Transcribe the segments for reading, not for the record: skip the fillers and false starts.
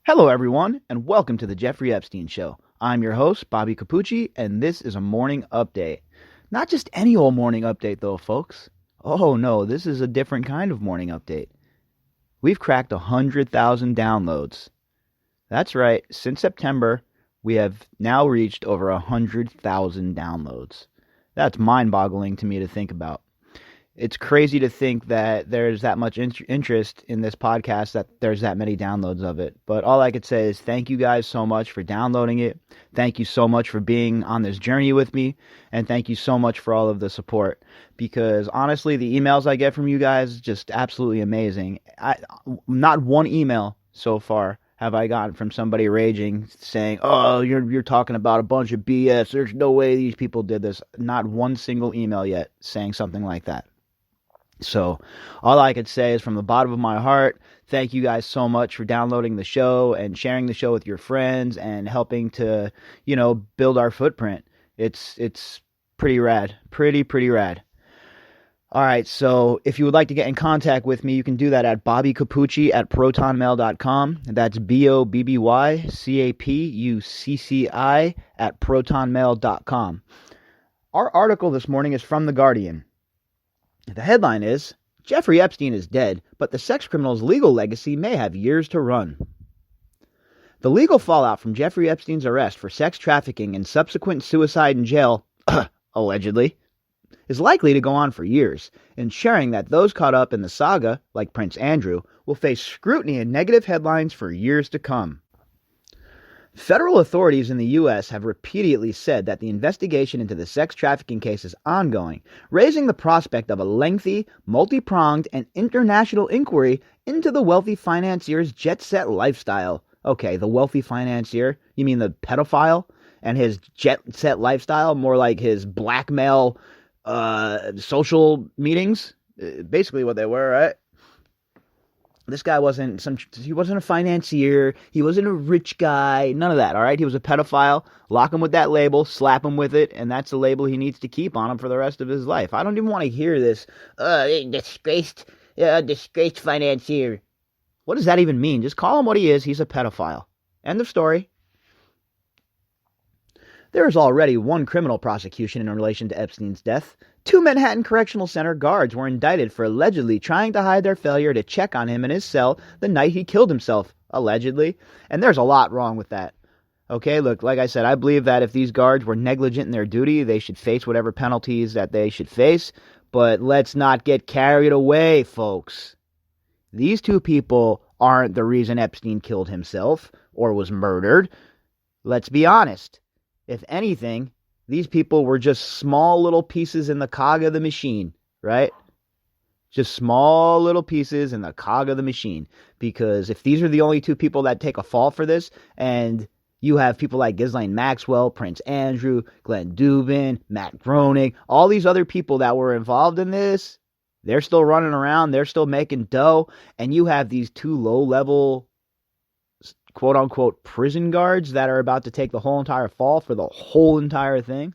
Hello, everyone, and welcome to the Jeffrey Epstein Show. I'm your host, Bobbycapucci, and this is a morning update. Not just any old morning update, though, folks. Oh, no, this is a different kind of morning update. We've cracked 100,000 downloads. That's right, since September, we have now reached over 100,000 downloads. That's mind-boggling to me to think about. It's crazy to think that there's that much interest in this podcast, that there's that many downloads of it. But all I could say is thank you guys so much for downloading it. Thank you so much for being on this journey with me. And thank you so much for all of the support. Because honestly, the emails I get from you guys, just absolutely amazing. Not one email so far have I gotten from somebody raging, saying, oh, you're talking about a bunch of BS. There's no way these people did this. Not one single email yet saying something like that. So all I could say is from the bottom of my heart, thank you guys so much for downloading the show and sharing the show with your friends and helping to, build our footprint. It's pretty rad. Pretty rad. All right, so if you would like to get in contact with me, you can do that at bobbycapucci@protonmail.com. That's BOBBYCAPUCCI@protonmail.com. Our article this morning is from The Guardian. The headline is, Jeffrey Epstein is dead, but the sex criminal's legal legacy may have years to run. The legal fallout from Jeffrey Epstein's arrest for sex trafficking and subsequent suicide in jail, allegedly, is likely to go on for years, ensuring that those caught up in the saga, like Prince Andrew, will face scrutiny and negative headlines for years to come. Federal authorities in the U.S. have repeatedly said that the investigation into the sex trafficking case is ongoing, raising the prospect of a lengthy, multi-pronged, and international inquiry into the wealthy financier's jet-set lifestyle. Okay, the wealthy financier? You mean the pedophile? And his jet-set lifestyle? More like his blackmail social meetings? Basically what they were, right? This guy he wasn't a financier, he wasn't a rich guy, none of that, all right? He was a pedophile. Lock him with that label, slap him with it, and that's the label he needs to keep on him for the rest of his life. I don't even want to hear this, disgraced financier. What does that even mean? Just call him what he is. He's a pedophile. End of story. There is already one criminal prosecution in relation to Epstein's death. 2 Manhattan Correctional Center guards were indicted for allegedly trying to hide their failure to check on him in his cell the night he killed himself, allegedly. And there's a lot wrong with that. Okay, look, like I said, I believe that if these guards were negligent in their duty, they should face whatever penalties that they should face. But let's not get carried away, folks. These 2 people aren't the reason Epstein killed himself or was murdered. Let's be honest. If anything, these people were just small little pieces in the cog of the machine, right? Just small little pieces in the cog of the machine. Because if these are the only 2 people that take a fall for this, and you have people like Ghislaine Maxwell, Prince Andrew, Glenn Dubin, Matt Groening, all these other people that were involved in this, they're still running around, they're still making dough, and you have these 2 low-level quote-unquote prison guards that are about to take the whole entire fall for the whole entire thing.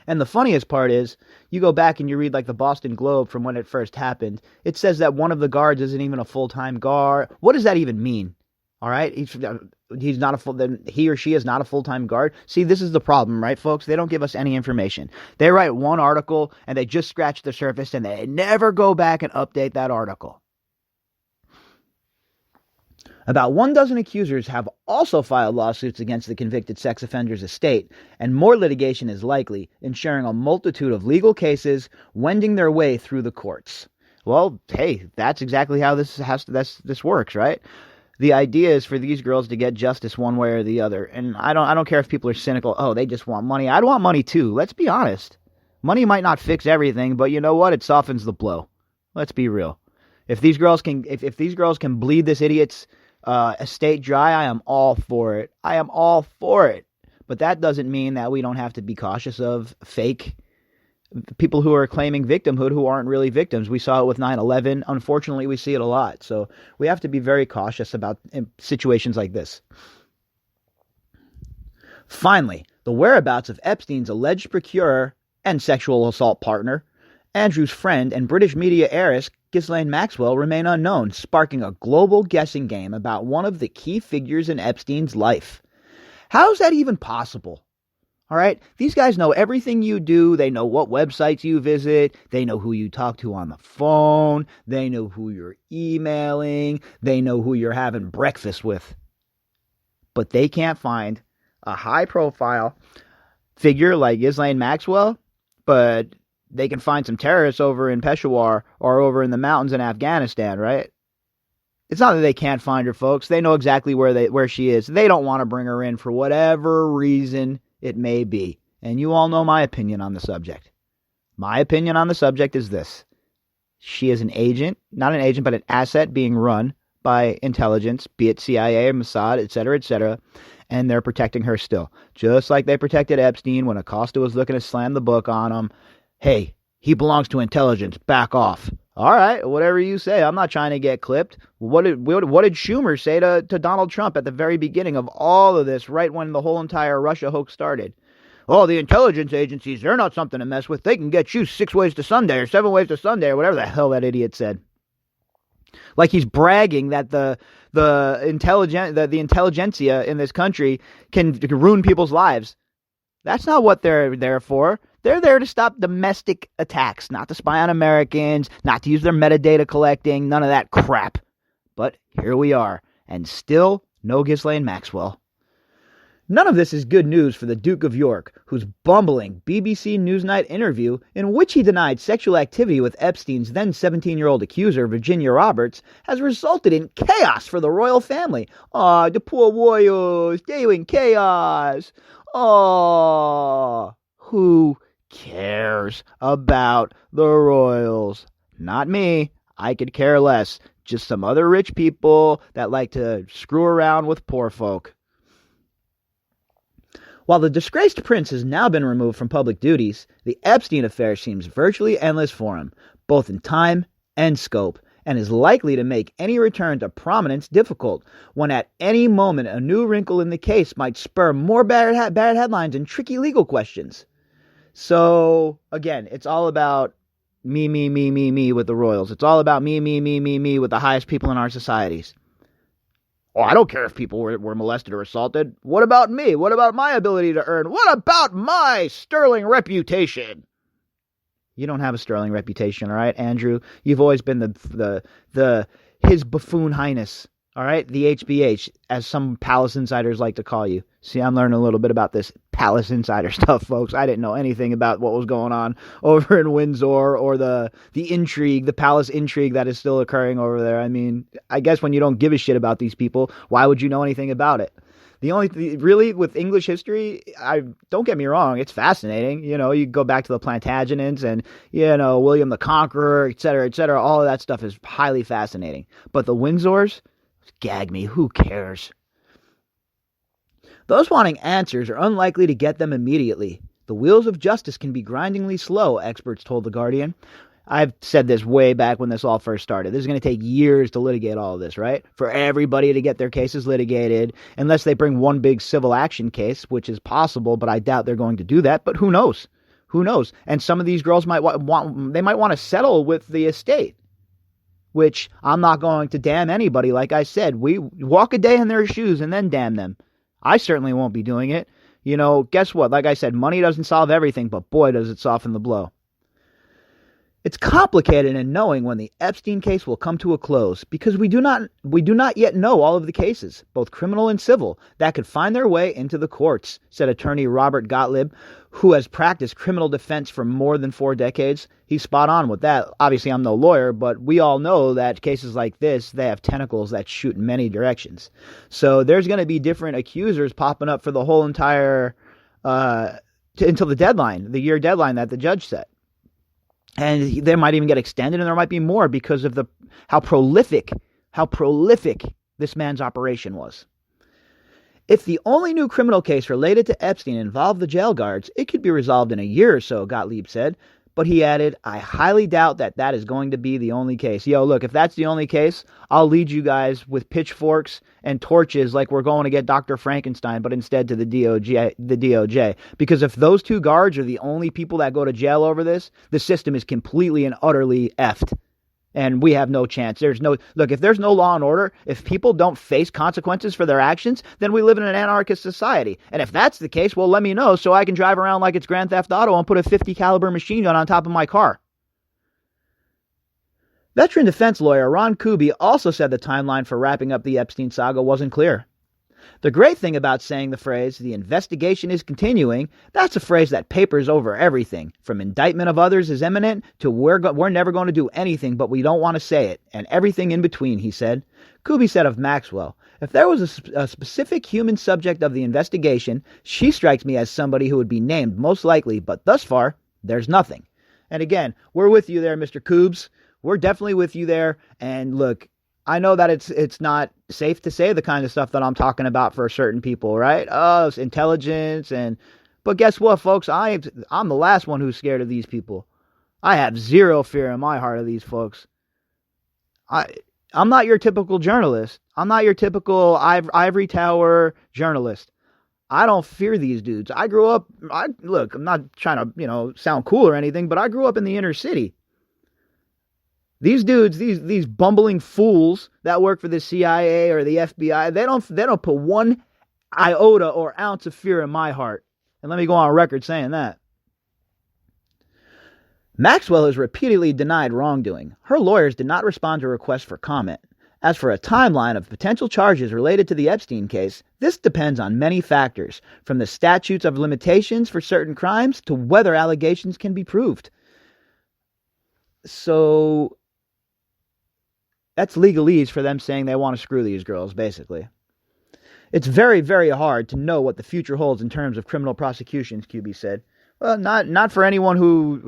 And the funniest part is, you go back and you read like the Boston Globe from when it first happened. It says that one of the guards isn't even a full-time guard. What does that even mean? All right? He's not he or she is not a full-time guard. See, this is the problem, right, folks? They don't give us any information. They write one article and they just scratch the surface and they never go back and update that article. About 12 accusers have also filed lawsuits against the convicted sex offender's estate, and more litigation is likely, ensuring a multitude of legal cases wending their way through the courts. Well, hey, that's exactly how this works, right? The idea is for these girls to get justice one way or the other, and I don't care if people are cynical. Oh, they just want money. I'd want money too. Let's be honest. Money might not fix everything, but you know what? It softens the blow. Let's be real. If these girls can bleed this idiot's estate dry, I am all for it. I am all for it. But that doesn't mean that we don't have to be cautious of fake people who are claiming victimhood who aren't really victims. We saw it with 9/11. Unfortunately, we see it a lot. So we have to be very cautious about situations like this. Finally, the whereabouts of Epstein's alleged procurer and sexual assault partner, Andrew's friend and British media heiress Ghislaine Maxwell remain unknown, sparking a global guessing game about one of the key figures in Epstein's life. How is that even possible? All right, these guys know everything you do. They know what websites you visit. They know who you talk to on the phone. They know who you're emailing. They know who you're having breakfast with. But they can't find a high-profile figure like Ghislaine Maxwell, but they can find some terrorists over in Peshawar or over in the mountains in Afghanistan, right? It's not that they can't find her, folks. They know exactly where she is. They don't want to bring her in for whatever reason it may be. And you all know my opinion on the subject. My opinion on the subject is this. She is an agent, not an agent, but an asset being run by intelligence, be it CIA or Mossad, etc., and they're protecting her still. Just like they protected Epstein when Acosta was looking to slam the book on him. Hey, he belongs to intelligence. Back off. All right, whatever you say. I'm not trying to get clipped. What did Schumer say to Donald Trump at the very beginning of all of this, right when the whole entire Russia hoax started? Oh, the intelligence agencies, they're not something to mess with. They can get you 6 ways to Sunday or 7 ways to Sunday or whatever the hell that idiot said. Like he's bragging that the intelligentsia in this country can ruin people's lives. That's not what they're there for. They're there to stop domestic attacks, not to spy on Americans, not to use their metadata collecting, none of that crap. But here we are, and still no Ghislaine Maxwell. None of this is good news for the Duke of York, whose bumbling BBC Newsnight interview, in which he denied sexual activity with Epstein's then 17-year-old accuser, Virginia Roberts, has resulted in chaos for the royal family. Aw, the poor royals, they were in chaos. Aw, who cares about the royals? Not me. I could care less. Just some other rich people that like to screw around with poor folk. While the disgraced prince has now been removed from public duties, the Epstein affair seems virtually endless for him, both in time and scope, and is likely to make any return to prominence difficult, when at any moment a new wrinkle in the case might spur more bad headlines and tricky legal questions. So, again, it's all about me with the royals. It's all about me with the highest people in our societies. Oh, I don't care if people were molested or assaulted. What about me? What about my ability to earn? What about my sterling reputation? You don't have a sterling reputation, all right, Andrew? You've always been his buffoon highness, all right? The HBH, as some palace insiders like to call you. See, I'm learning a little bit about this palace insider stuff, folks. I didn't know anything about what was going on over in Windsor or the intrigue, the palace intrigue that is still occurring over there. I mean, I guess when you don't give a shit about these people, why would you know anything about it? Really, with English history, don't get me wrong, it's fascinating. You know, you go back to the Plantagenets and, William the Conqueror, et cetera, all of that stuff is highly fascinating. But the Windsors, gag me, who cares? Those wanting answers are unlikely to get them immediately. The wheels of justice can be grindingly slow, experts told The Guardian. I've said this way back when this all first started. This is going to take years to litigate all of this, right? For everybody to get their cases litigated, unless they bring one big civil action case, which is possible, but I doubt they're going to do that. But who knows? Who knows? And some of these girls might want to settle with the estate, which I'm not going to damn anybody. Like I said, we walk a day in their shoes and then damn them. I certainly won't be doing it. Guess what? Like I said, money doesn't solve everything, but boy, does it soften the blow. It's complicated in knowing when the Epstein case will come to a close because we do not yet know all of the cases, both criminal and civil, that could find their way into the courts, said attorney Robert Gottlieb, who has practiced criminal defense for more than 4 decades. He's spot on with that. Obviously, I'm no lawyer, but we all know that cases like this, they have tentacles that shoot in many directions. So there's going to be different accusers popping up for the whole entire, until the deadline, the year deadline that the judge set. And they might even get extended, and there might be more because of how prolific this man's operation was. If the only new criminal case related to Epstein involved the jail guards, it could be resolved in a year or so, Gottlieb said. But he added, I highly doubt that is going to be the only case. Yo, look, if that's the only case, I'll lead you guys with pitchforks and torches like we're going to get Dr. Frankenstein, but instead to the DOJ. Because if those 2 guards are the only people that go to jail over this, the system is completely and utterly effed. And we have no chance. Look, if there's no law and order, if people don't face consequences for their actions, then we live in an anarchist society. And if that's the case, well, let me know so I can drive around like it's Grand Theft Auto and put a 50 caliber machine gun on top of my car. Veteran defense lawyer Ron Kuby also said the timeline for wrapping up the Epstein saga wasn't clear. The great thing about saying the phrase, the investigation is continuing, that's a phrase that papers over everything. From indictment of others is imminent to we're never going to do anything, but we don't want to say it, and everything in between, he said. Kuby said of Maxwell, if there was a specific human subject of the investigation, she strikes me as somebody who would be named most likely, but thus far, there's nothing. And again, we're with you there, Mr. Koobs. We're definitely with you there, and look, I know that it's not safe to say the kind of stuff that I'm talking about for certain people, right? Oh, it's intelligence but guess what, folks? I'm the last one who's scared of these people. I have zero fear in my heart of these folks. I'm not your typical journalist. I'm not your typical ivory tower journalist. I don't fear these dudes. I'm not trying to, sound cool or anything, but I grew up in the inner city. These dudes, these bumbling fools that work for the CIA or the FBI, they don't put one iota or ounce of fear in my heart. And let me go on record saying that. Maxwell has repeatedly denied wrongdoing. Her lawyers did not respond to requests for comment. As for a timeline of potential charges related to the Epstein case, this depends on many factors, from the statutes of limitations for certain crimes to whether allegations can be proved. So that's legalese for them saying they want to screw these girls, basically. It's very, very hard to know what the future holds in terms of criminal prosecutions, Kuby said. Well, not for anyone who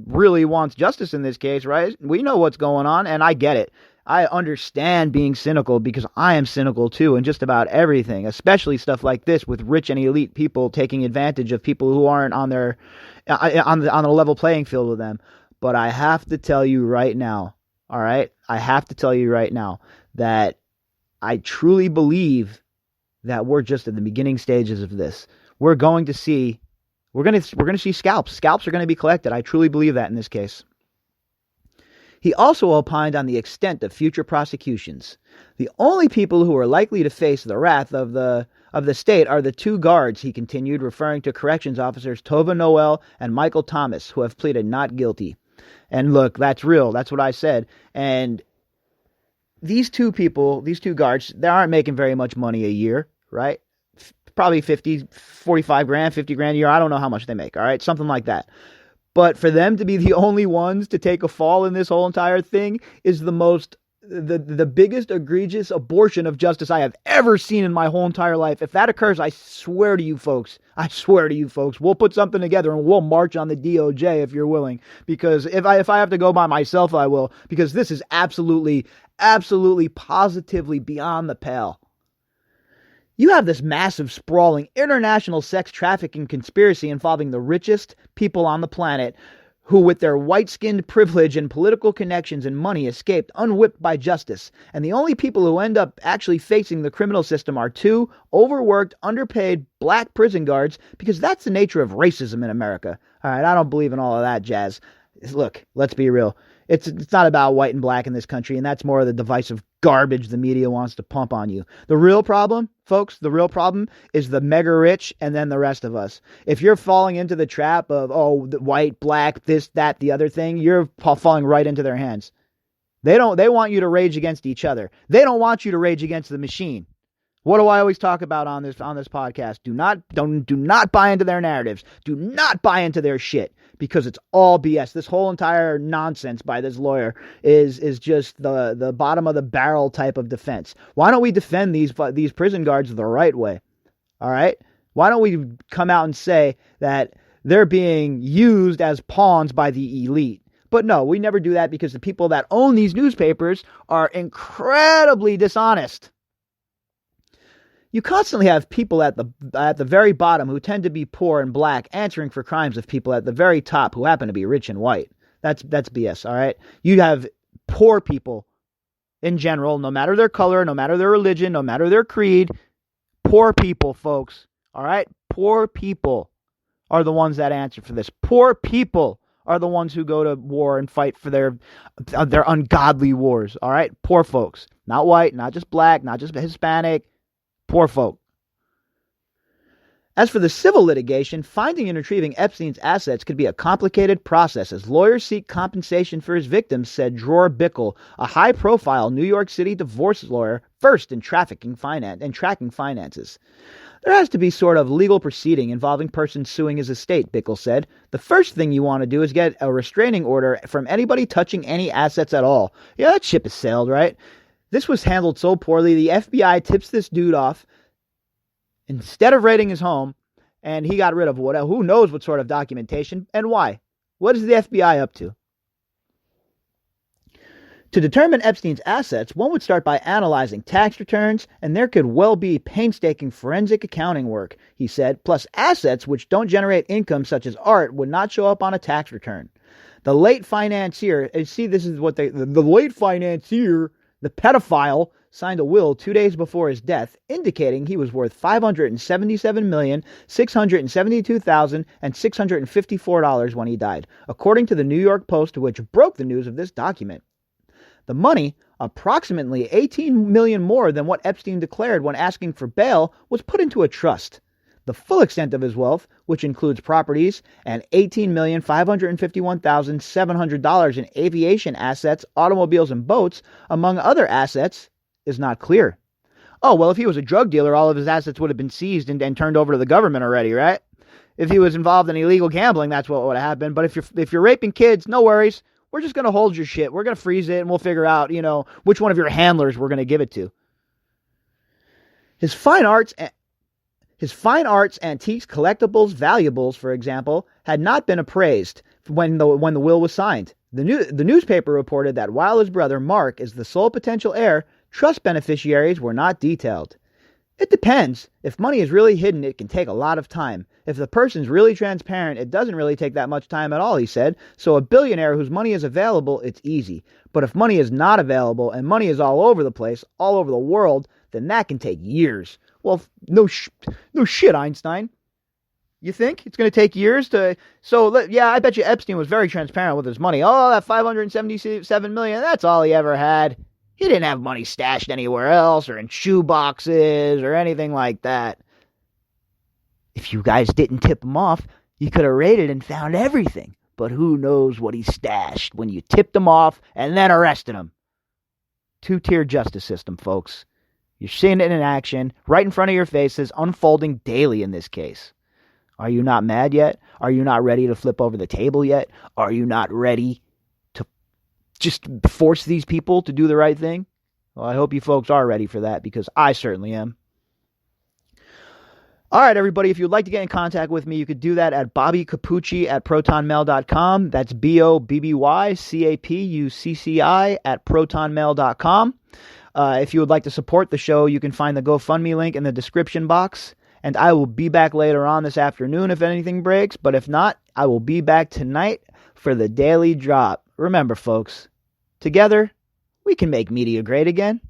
really wants justice in this case, right? We know what's going on, and I get it. I understand being cynical because I am cynical too in just about everything, especially stuff like this with rich and elite people taking advantage of people who aren't on a level playing field with them. But I have to tell you right now, all right? I have to tell you right now that I truly believe that we're just at the beginning stages of this. We're going to see scalps. Scalps are going to be collected. I truly believe that in this case. He also opined on the extent of future prosecutions. The only people who are likely to face the wrath of the state are the two guards, he continued, referring to corrections officers Tova Noel and Michael Thomas, who have pleaded not guilty. And look, that's real. That's what I said. And these two guards, they aren't making very much money a year, right? Probably 45 grand, 50 grand a year. I don't know how much they make, all right? Something like that. But for them to be the only ones to take a fall in this whole entire thing is the biggest egregious abortion of justice I have ever seen in my whole entire life. If that occurs, I swear to you folks, we'll put something together and we'll march on the DOJ if you're willing. Because if I have to go by myself, I will. Because this is absolutely, positively beyond the pale. You have this massive, sprawling, international sex trafficking conspiracy involving the richest people on the planet who, with their white-skinned privilege and political connections and money, escaped unwhipped by justice. And the only people who end up actually facing the criminal system are two overworked, underpaid black prison guards, because that's the nature of racism in America. All right, I don't believe in all of that jazz. Look, let's be real. It's not about white and black in this country, and that's more of the divisive garbage the media wants to pump on you. The real problem, folks, is the mega rich and then the rest of us. If you're falling into the trap of, the white, black, this, that, the other thing, you're falling right into their hands. They want you to rage against each other. They don't want you to rage against the machine. What do I always talk about on this podcast? Do not buy into their narratives. Do not buy into their shit, because it's all BS. This whole entire nonsense by this lawyer is just the bottom of the barrel type of defense. Why don't we defend these prison guards the right way? All right? Why don't we come out and say that they're being used as pawns by the elite? But no, we never do that, because the people that own these newspapers are incredibly dishonest. You constantly have people at the very bottom who tend to be poor and black answering for crimes of people at the very top who happen to be rich and white. That's BS, all right? You have poor people in general, no matter their color, no matter their religion, no matter their creed. Poor people, folks, all right? Poor people are the ones that answer for this. Poor people are the ones who go to war and fight for their ungodly wars, all right? Poor folks. Not white, not just black, not just Hispanic. Poor folk. As for the civil litigation, finding and retrieving Epstein's assets could be a complicated process as lawyers seek compensation for his victims, said Dror Bickle, a high-profile New York City divorce lawyer versed in tracking finances. There has to be sort of legal proceeding involving persons suing his estate, Bickle said. The first thing you want to do is get a restraining order from anybody touching any assets at all. Yeah, that ship has sailed, right? This was handled so poorly, the FBI tips this dude off instead of raiding his home, and he got rid of who knows what sort of documentation and why. What is the FBI up to? To determine Epstein's assets, one would start by analyzing tax returns, and there could well be painstaking forensic accounting work, he said, plus assets which don't generate income such as art would not show up on a tax return. The late financier, see this is what the late financier, the pedophile, signed a will 2 days before his death, indicating he was worth $577,672,654 when he died, according to the New York Post, which broke the news of this document. The money, approximately $18 million more than what Epstein declared when asking for bail, was put into a trust. The full extent of his wealth, which includes properties and $18,551,700 in aviation assets, automobiles, and boats, among other assets, is not clear. Oh, well, if he was a drug dealer, all of his assets would have been seized and turned over to the government already, right? If he was involved in illegal gambling, that's what would have happened. But if you're raping kids, no worries. We're just going to hold your shit. We're going to freeze it, and we'll figure out, which one of your handlers we're going to give it to. His fine arts, antiques, collectibles, valuables, for example, had not been appraised when the will was signed. The newspaper reported that while his brother Mark is the sole potential heir, trust beneficiaries were not detailed. It depends. If money is really hidden, it can take a lot of time. If the person's really transparent, it doesn't really take that much time at all, he said. So a billionaire whose money is available, it's easy. But if money is not available and money is all over the place, all over the world, then that can take years. Well, no shit, Einstein. You think it's going to take years to... So, yeah, I bet you Epstein was very transparent with his money. Oh, that $577 million, that's all he ever had. He didn't have money stashed anywhere else or in shoe boxes or anything like that. If you guys didn't tip him off, you could have raided and found everything. But who knows what he stashed when you tipped him off and then arrested him. Two-tier justice system, folks. You're seeing it in action, right in front of your faces, unfolding daily in this case. Are you not mad yet? Are you not ready to flip over the table yet? Are you not ready to just force these people to do the right thing? Well, I hope you folks are ready for that, because I certainly am. All right, everybody, if you'd like to get in contact with me, you could do that at bobbycapucci@protonmail.com. That's BOBBYCAPUCCI@protonmail.com. If you would like to support the show, you can find the GoFundMe link in the description box. And I will be back later on this afternoon if anything breaks. But if not, I will be back tonight for the Daily Drop. Remember, folks, together, we can make media great again.